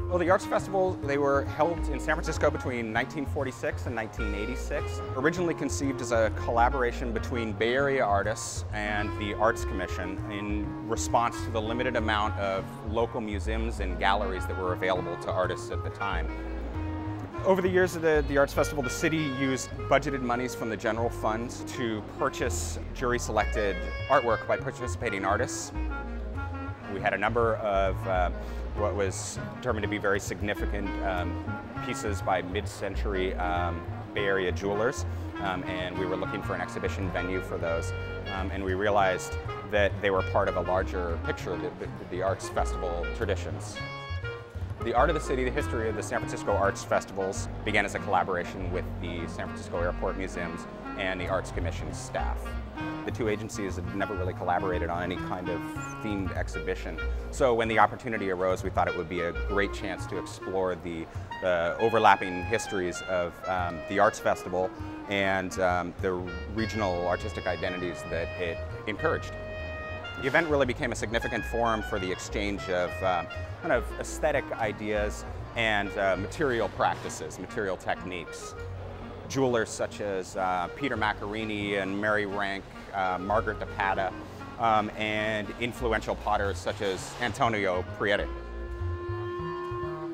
Well, the arts festivals, they were held in San Francisco between 1946 and 1986. Originally conceived as a collaboration between Bay Area artists and the Arts Commission in response to the limited amount of local museums and galleries that were available to artists at the time. Over the years of the Arts Festival, the city used budgeted monies from the general fund to purchase jury-selected artwork by participating artists. We had a number of what was determined to be very significant pieces by mid-century Bay Area jewelers, and we were looking for an exhibition venue for those. And we realized that they were part of a larger picture, the Arts Festival traditions. The art of the city, the history of the San Francisco Arts Festivals began as a collaboration with the San Francisco Airport Museums and the Arts Commission staff. The two agencies had never really collaborated on any kind of themed exhibition. So when the opportunity arose, we thought it would be a great chance to explore the overlapping histories of the Arts Festival and the regional artistic identities that it encouraged. The event really became a significant forum for the exchange of kind of aesthetic ideas and material practices, material techniques. Jewelers such as Peter Maccarini and Mary Rank, Margaret DePata, and influential potters such as Antonio Prieto.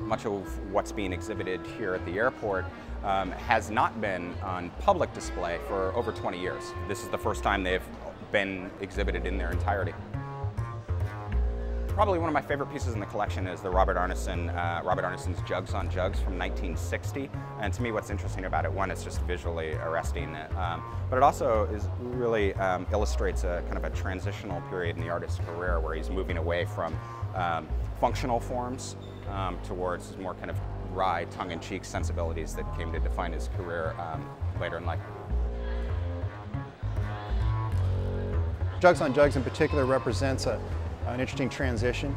Much of what's being exhibited here at the airport has not been on public display for over 20 years. This is the first time they've been exhibited in their entirety. Probably one of my favorite pieces in the collection is the Robert Artisan's Jugs on Jugs from 1960. And to me, what's interesting about it, one, it's just visually arresting, but it also really illustrates a kind of a transitional period in the artist's career where he's moving away from functional forms towards more kind of wry, tongue-in-cheek sensibilities that came to define his career later in life. Jugs on Jugs in particular represents an interesting transition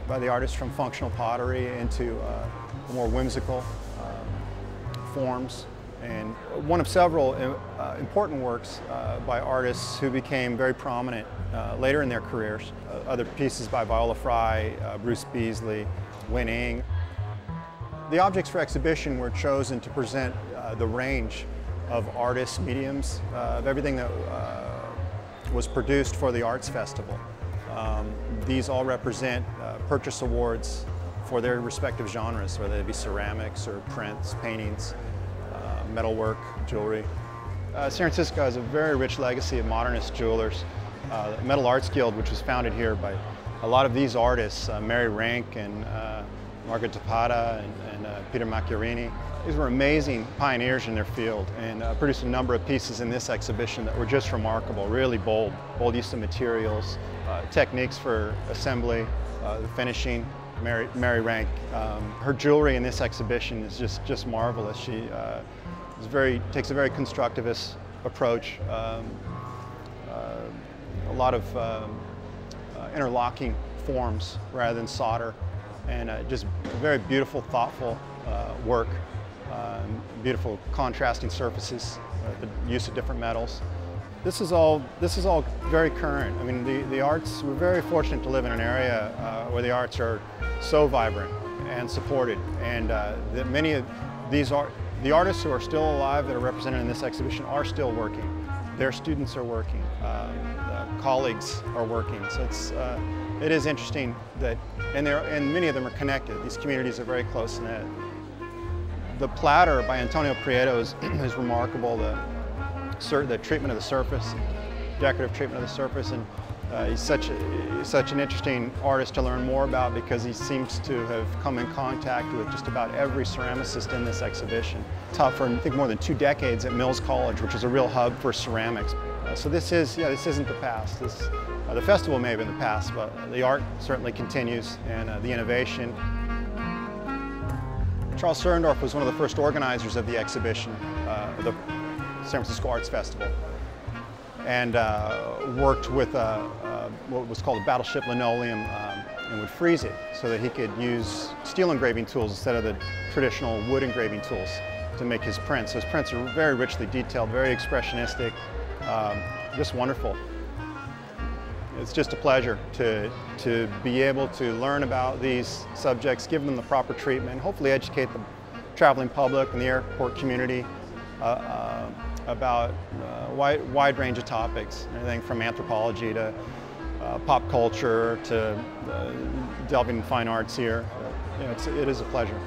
by the artist from functional pottery into more whimsical forms, and one of several important works by artists who became very prominent later in their careers. Other pieces by Viola Fry, Bruce Beasley, Wen Ing. The objects for exhibition were chosen to present the range of artists, mediums, of everything that was produced for the Arts Festival. These all represent purchase awards for their respective genres, whether they be ceramics or prints, paintings, metalwork, jewelry. San Francisco has a very rich legacy of modernist jewelers. The Metal Arts Guild, which was founded here by a lot of these artists, Mary Rank and Margaret DePata and Peter Maccarini. These were amazing pioneers in their field and produced a number of pieces in this exhibition that were just remarkable, really bold use of materials, techniques for assembly, the finishing. Mary Rank, her jewelry in this exhibition is just marvelous. She takes a very constructivist approach, a lot of interlocking forms rather than solder, and just very beautiful, thoughtful work. Beautiful contrasting surfaces, the use of different metals. This is all very current. I mean, the arts, we're very fortunate to live in an area where the arts are so vibrant and supported, and that many of the artists who are still alive that are represented in this exhibition are still working. Their students are working, colleagues are working. So it is interesting that, and many of them are connected. These communities are very close knit. The platter by Antonio Prieto is remarkable. The treatment of the surface, decorative treatment of the surface, and he's such an interesting artist to learn more about because he seems to have come in contact with just about every ceramicist in this exhibition. Taught for I think more than 2 decades at Mills College, which is a real hub for ceramics. So this isn't the past. The festival may have been the past, but the art certainly continues, and the innovation. Charles Surendorf was one of the first organizers of the exhibition, the San Francisco Arts Festival, and worked with what was called a battleship linoleum and would freeze it so that he could use steel engraving tools instead of the traditional wood engraving tools to make his prints. His prints are very richly detailed, very expressionistic, just wonderful. It's just a pleasure to be able to learn about these subjects, give them the proper treatment, hopefully educate the traveling public and the airport community about a wide range of topics, everything from anthropology to pop culture to delving in fine arts here. It is a pleasure.